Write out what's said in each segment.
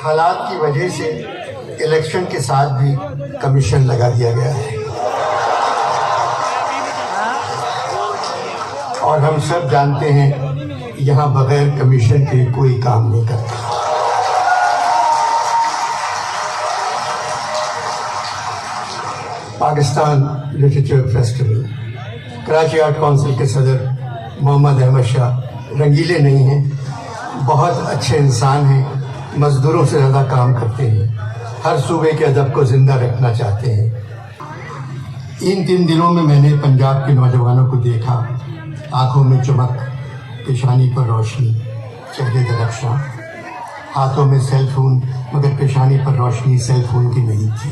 हालात की वजह से इलेक्शन के साथ भी कमीशन लगा दिया गया है और हम सब जानते हैं यहाँ बगैर कमीशन के कोई काम नहीं करता। Pakistan literature festival, Karachi art council के सदर मोहम्मद अहमद शाह रंगीले नहीं हैं, बहुत अच्छे इंसान हैं, मजदूरों से ज़्यादा काम करते हैं, हर सूबे के अदब को ज़िंदा रखना चाहते हैं। इन 3 दिनों में मैंने पंजाब के नौजवानों को देखा, आंखों में चमक, पेशानी पर रोशनी, चेहरे दरख्शां, हाथों में सेल फोन, मगर पेशानी पर रोशनी सेल फोन की नहीं थी।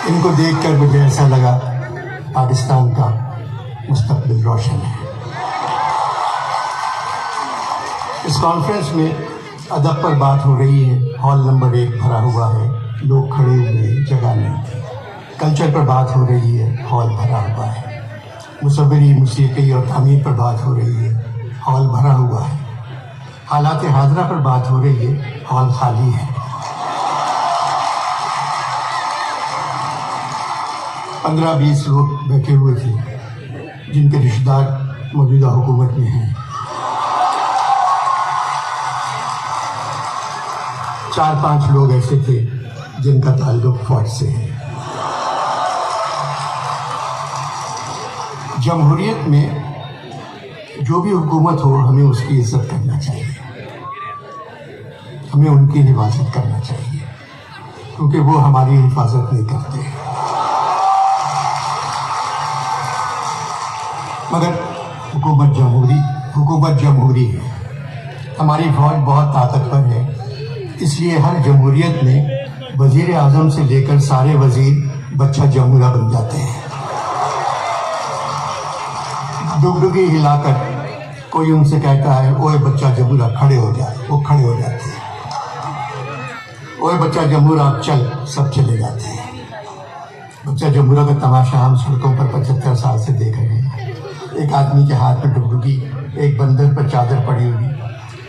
इनको देखकर मुझे ऐसा लगा पाकिस्तान का मुस्तकबिल रोशन है। इस कॉन्फ्रेंस में अदब पर बात हो रही है, हॉल नंबर 1 भरा हुआ है, लोग खड़े हुए, जगह नहीं थी। कल्चर पर बात हो रही है, हॉल भरा हुआ है। मुसव्विरी, मूसीकी और तामीर पर बात हो रही है, हॉल भरा हुआ है। हालात हाज़रा पर बात हो रही है, हॉल खाली है। 15-20 लोग बैठे हुए थे जिनके रिश्तेदार मौजूदा हुकूमत में हैं। 4-5 लोग ऐसे थे जिनका ताल्लुक फौज से है। जमहूरियत में जो भी हुकूमत हो, हमें उसकी इज्जत करना चाहिए, हमें उनकी हिफाजत करना चाहिए, क्योंकि वो हमारी हिफाजत नहीं करते। मगर हुकूमत जमहूरी है, हमारी फौज बहुत ताकतवर है, इसलिए हर जमहूरियत में वजीर आजम से लेकर सारे वजीर बच्चा जमहूरा बन जाते हैं। डुगडुगी हिलाकर कोई उनसे कहता है ओए बच्चा जमहूरा खड़े हो जाए, वो खड़े हो जाते हैं। ओए बच्चा जमहूरा चल, सब चले जाते हैं। बच्चा जमहूरा का तमाशा हम सड़कों पर 75 साल से देख रहे हैं। एक आदमी के हाथ में डुगडुगी, एक बंदर पर चादर पड़ी हुई,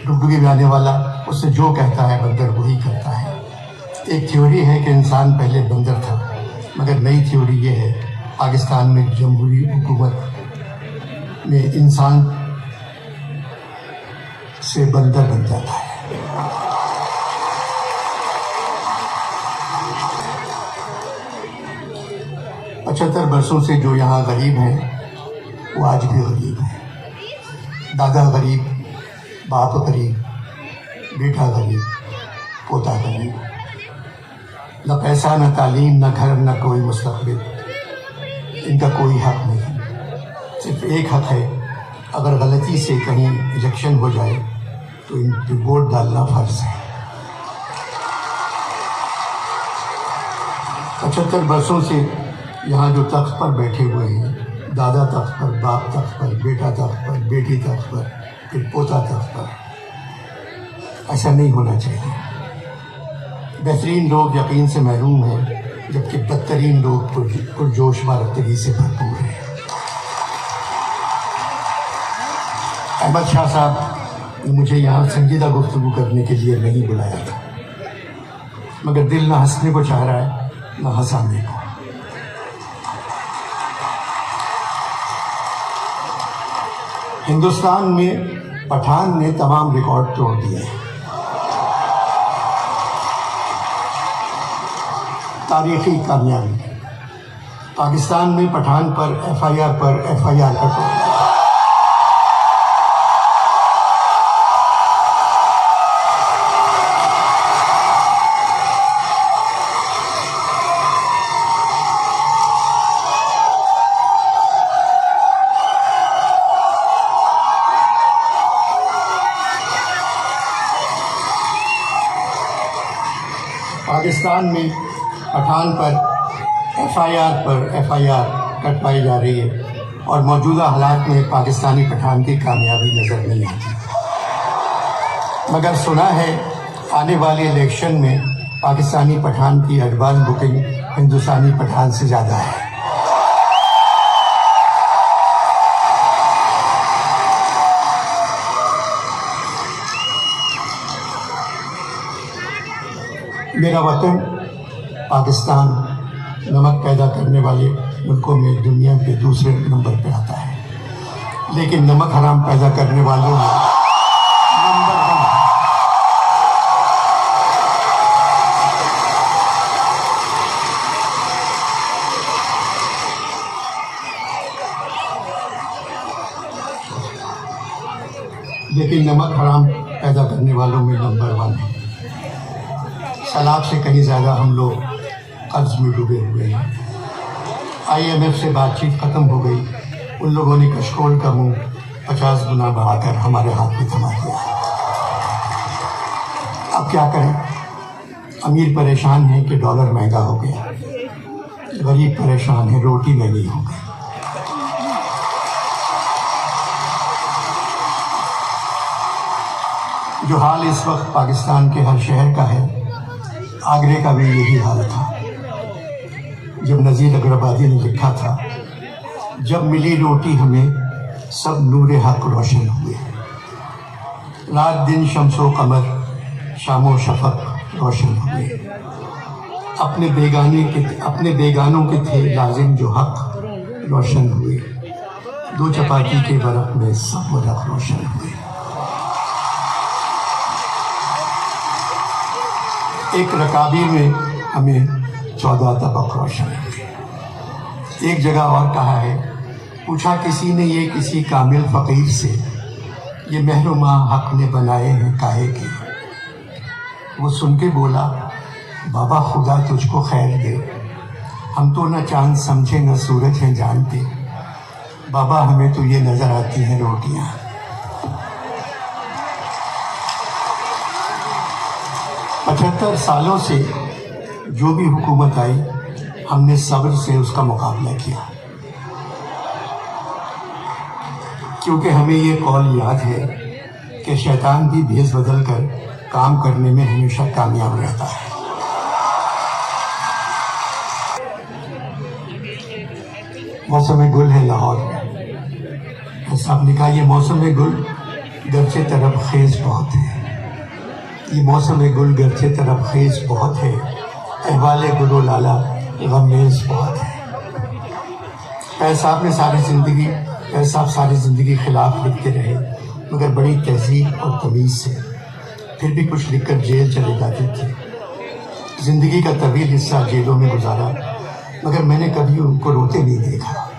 डुगडुगी बजाने वाला उससे जो कहता है बंदर वही करता है। एक थ्योरी है कि इंसान पहले बंदर था, मगर नई थ्योरी ये है पाकिस्तान में जमहूरी हुकूमत में इंसान से बंदर बन जाता है। पचहत्तर बरसों से जो यहाँ गरीब हैं वो आज भी गरीब है। दादा गरीब, बाप गरीब, बेटा गरीब, पोता गरीब, न पैसा, न तालीम, न घर, न कोई मुस्तकबिल, इनका कोई हक नहीं। सिर्फ एक हक है, अगर गलती से कहीं इलेक्शन हो जाए तो इन पर वोट डालना फर्ज है। 75 वर्षों से यहाँ जो तख्त पर बैठे हुए हैं, दादा तख्त पर, बाप तख्त पर, बेटा तख्त पर, बेटी तख्त पर, फिर पोता तख्त पर, ऐसा नहीं होना चाहिए। बेहतरीन लोग यकीन से महरूम हैं, जबकि बदतरीन लोग पुरजोश वारफ्तगी से भरपूर हैं। अहमद शाह साहब ने मुझे यहाँ संजीदा गुफ्तगू करने के लिए नहीं बुलाया था, मगर दिल न हंसने को चाह रहा है न हंसाने को। हिंदुस्तान में पठान ने तमाम रिकॉर्ड तोड़ दिए। तारीखी कामयाबी, पाकिस्तान में पठान पर एफआईआर का पाकिस्तान में पठान पर एफआईआर कटवाई जा रही है और मौजूदा हालात में पाकिस्तानी पठान की कामयाबी नज़र नहीं आती। मगर सुना है आने वाले इलेक्शन में पाकिस्तानी पठान की एडवांस बुकिंग हिंदुस्तानी पठान से ज़्यादा है। मेरा वतन पाकिस्तान नमक पैदा करने वाले मुल्कों में दुनिया के दूसरे नंबर पे आता है, लेकिन नमक हराम पैदा करने वालों में नंबर 1 है। लेकिन नमक हराम पैदा करने वालों में नंबर 1 है। सलाब से कहीं ज़्यादा हम लोग कर्ज में डूबे हुए हैं। IMF से बातचीत ख़त्म हो गई, उन लोगों ने कशकोल का मुंह 50 गुना बढ़ाकर हमारे हाथ में थमा दिया। अब क्या करें? अमीर परेशान है कि डॉलर महंगा हो गया, गरीब परेशान है रोटी महंगी हो गई। जो हाल इस वक्त पाकिस्तान के हर शहर का है, आगरे का भी यही हाल था। जब नज़ीर अकरबादी ने लिखा था, जब मिली रोटी हमें सब नूरे हक रोशन हुए, रात दिन शम्सो कमर शामो शफक रोशन हुए, अपने बेगानों के थे लाजिम जो हक रोशन हुए, दो चपाती के बरक में सब वरक रोशन हुए। एक रकाबी में हमें 14 तबक रोशन हुए। एक जगह और कहा है, पूछा किसी ने ये किसी कामिल फ़कीर से, ये महरुमा हक ने बनाए हैं काहे के। वो सुन के बोला, बाबा खुदा तुझको खैर दे, हम तो न चांद समझे न सूरज हैं जानते, बाबा हमें तो ये नज़र आती हैं रोटियाँ। पचहत्तर सालों से जो भी हुकूमत आई, हमने सब्र से उसका मुकाबला किया, क्योंकि हमें ये कौल याद है कि शैतान भी भेस बदल कर काम करने में हमेशा कामयाब रहता है। मौसम गुल है लाहौर में, साहब ने कहा ये मौसम गुल गर्चे तरफ खेज बहुत है, ये मौसम गुल गर्चे तरफ खेज बहुत है, अहवाले गुलो लाला गमेज बहुत है। फैज साहब सारी ज़िंदगी खिलाफ लिखते रहे, मगर बड़ी तहजीब और तमीज़ से, फिर भी कुछ लिखकर जेल चले जाते थे। ज़िंदगी का तवील हिस्सा जेलों में गुजारा, मगर मैंने कभी उनको रोते नहीं देखा।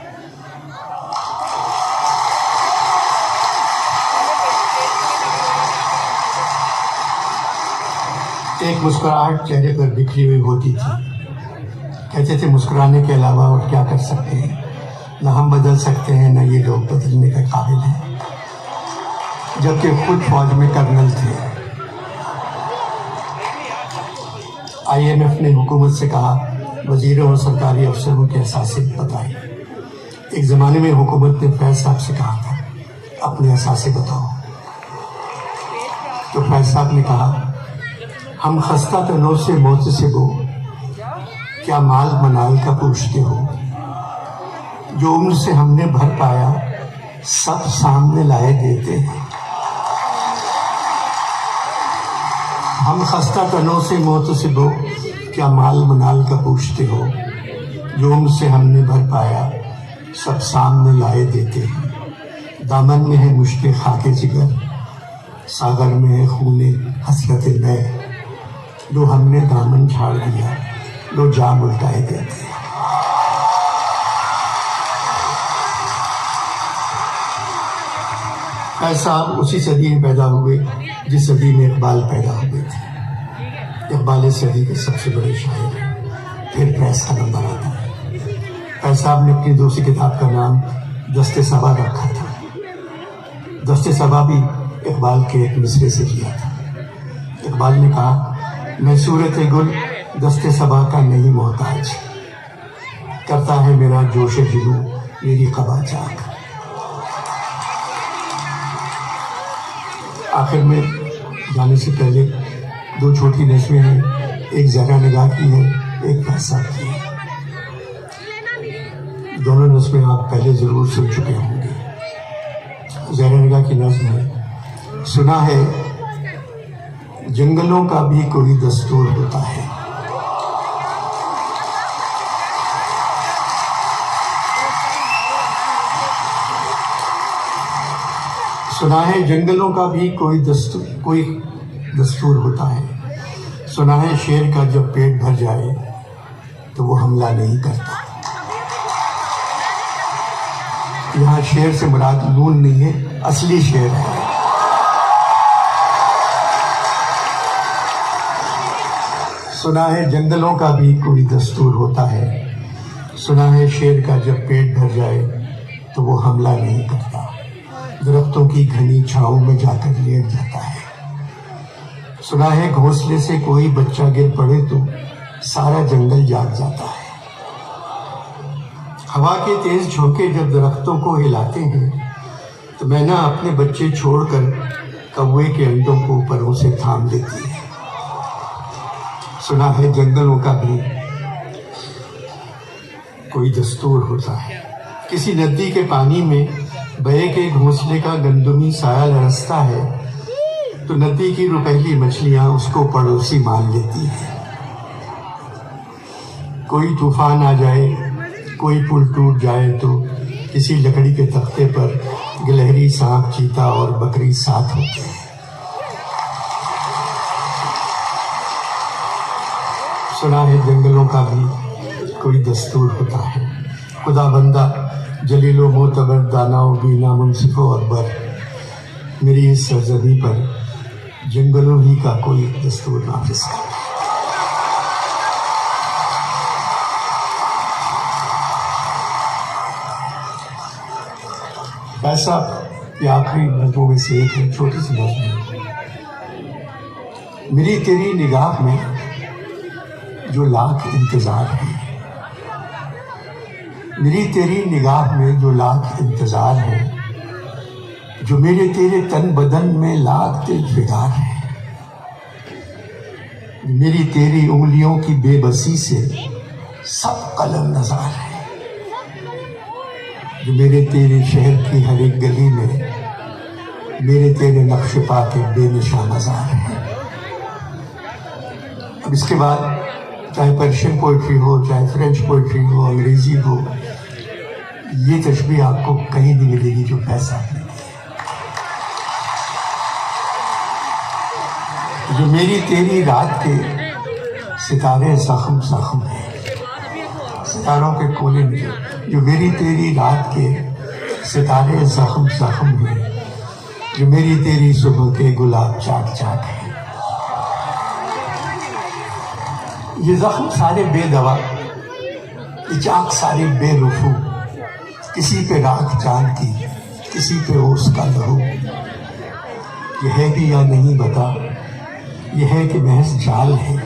एक मुस्कुराहट चेहरे पर बिखरी हुई होती थी, कहते थे मुस्कुराने के अलावा और क्या कर सकते हैं, न हम बदल सकते हैं न ये लोग बदलने के काबिल हैं, जबकि खुद फौज में कर्नल थे। IMF ने हुकूमत से कहा, वजीरों और सरकारी अफसरों के असासे बताए। एक ज़माने में हुकूमत ने फैज साहब से कहा था, अपने असासे बताओ, तो फैज साहब ने कहा, हम खस्ता तनो से मौत से वो क्या माल मनाल का पूछते हो, जो उम्र से हमने भर पाया सब सामने लाए देते हैं। हम खस्ता तनो से मौत से वो क्या माल मनाल का पूछते हो, जो उम्र से हमने भर पाया सब सामने लाए देते हैं। दामन में है मुश्किल खाके जिगर, सागर में है खूने हसरत नए, लो हमने दामन झाड़ दिया, लो जाम उल्टाए देते। ऐसा उसी सदी में पैदा हुए जिस सदी में इकबाल पैदा हुए थे। इकबाल इस सदी के सबसे बड़े शायर हैं। फिर प्रेस का नंबर आता है। फैज साहब ने अपनी दूसरी किताब का नाम दस्ते सबा रखा था। दस्ते सबा भी इकबाल के एक मिसरे से लिया था। इकबाल ने कहा, मैं सूरत गुल दस्ते सबा का नहीं मोहताज, करता है मेरा जोश जुनू मेरी क़बा जाग। आखिर में जाने से पहले दो छोटी नज़में हैं, एक ज़रा निगाह की है, एक फैज साहब की है। दोनों नज़में आप पहले ज़रूर सुन चुके होंगे। ज़रा निगाह की नज़्म है, सुना है जंगलों का भी कोई दस्तूर होता है। सुना है जंगलों का भी कोई दस्तूर होता है। सुना है शेर का जब पेट भर जाए तो वो हमला नहीं करता। यहाँ शेर से मुराद नून नहीं है, असली शेर है। सुना है जंगलों का भी कोई दस्तूर होता है। सुना है शेर का जब पेट भर जाए तो वो हमला नहीं करता, दरख्तों की घनी छांव में जाकर लेट जाता है। सुना है घोंसले से कोई बच्चा गिर पड़े तो सारा जंगल जाग जाता है। हवा के तेज झोंके जब दरख्तों को हिलाते हैं तो मैना अपने बच्चे छोड़कर कौवे के अंडों को परों से थाम लेती है। सुना है जंगलों का भी कोई दस्तूर होता है। किसी नदी के पानी में बहे के घोंसले का गंदुमी साया लरसता है तो नदी की रुपहली मछलियां उसको पड़ोसी मान लेती है। कोई तूफान आ जाए, कोई पुल टूट जाए तो किसी लकड़ी के तख्ते पर गिलहरी, सांप, चीता और बकरी साथ होते हैं। सुना है जंगलों का भी कोई दस्तूर होता है। खुदा बंदा जलीलो मोतबर दानाओ बीना मुंसिफो अकबर, मेरी इस सरजमी पर जंगलों ही का कोई दस्तूर नाफिज कर। ऐसा ये आखिरी नज़मों में से एक है, छोटी सी नज़्म। मेरी तेरी निगाह में जो लाख इंतजार है, मेरी तेरी निगाह में जो लाख इंतजार है, जो मेरे तेरे तन बदन में लाख दिल फिगार है, मेरी तेरी उंगलियों की बेबसी से सब कलम नजार है, जो मेरे तेरे शहर की हर एक गली में मेरे तेरे नक्श पा के बेनिशान नजार है। अब इसके बाद चाहे पर्शियन पोइट्री हो, चाहे फ्रेंच पोइट्री हो, अंग्रेजी हो, ये तशबीह आपको कहीं नहीं मिलेगी जो पैसा है। जो मेरी तेरी रात के सितारे जख्म जख्म है, सितारों के कोने में जो मेरी तेरी रात के सितारे जख्म जख्म है, जो मेरी तेरी सुबह के गुलाब चाक चाक है। ये जख्म सारे बेदवा, ये चाक सारे बेरुफू, किसी पे राख चांद की, किसी पे ओस का लहू। ये है भी या नहीं बता, ये है कि महज जाल है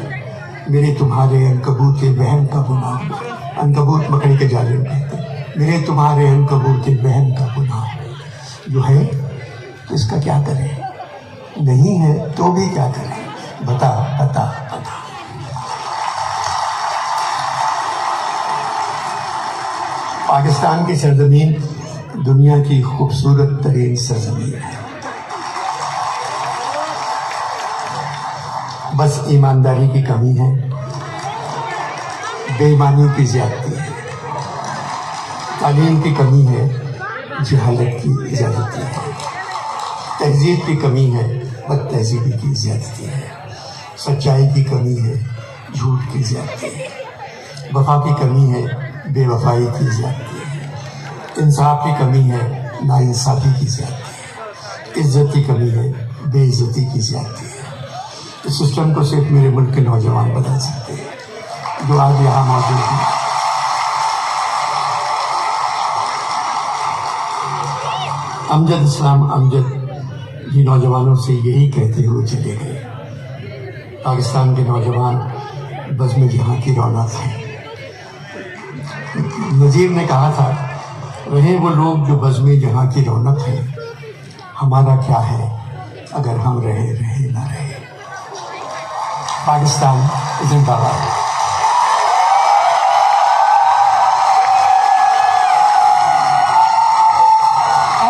मेरे तुम्हारे अनकबूत बहन का गुनाह। अनकबूत मकड़ी के जाले में कहते हैं, मेरे तुम्हारे अनकबूत बहन का गुनाह। जो है तो इसका क्या करें, नहीं है तो भी क्या करें, बता बता बता। पाकिस्तान की सरजमीन दुनिया की खूबसूरत तरीन सरजमीन है। बस ईमानदारी की कमी है, बेईमानी की ज्यादती है, तालीम की कमी है, जहालत की ज्यादती है, तहजीब की कमी है, बद तहजीबी की ज्यादती है, सच्चाई की कमी है, झूठ की ज्यादती है, वफा की कमी है, बेवफाई की ज्यादती है, इंसाफ की कमी है, नाइंसाफी की ज्यादती है, इज्जत की कमी है, बेइज्जती की ज्यादती है। इस सिस्टम को सिर्फ मेरे मुल्क के नौजवान बदल सकते हैं जो आज यहाँ मौजूद हैं। अमजद इस्लाम अमजद जी नौजवानों से यही कहते हुए चले गए, पाकिस्तान के नौजवान बज़्म जहाँ की रौनक है। नज़ीर ने कहा था, रहे वो लोग जो बज़्म जहाँ की रौनक है, हमारा क्या है अगर हम रहे ना रहे। पाकिस्तान जिंदाबाद।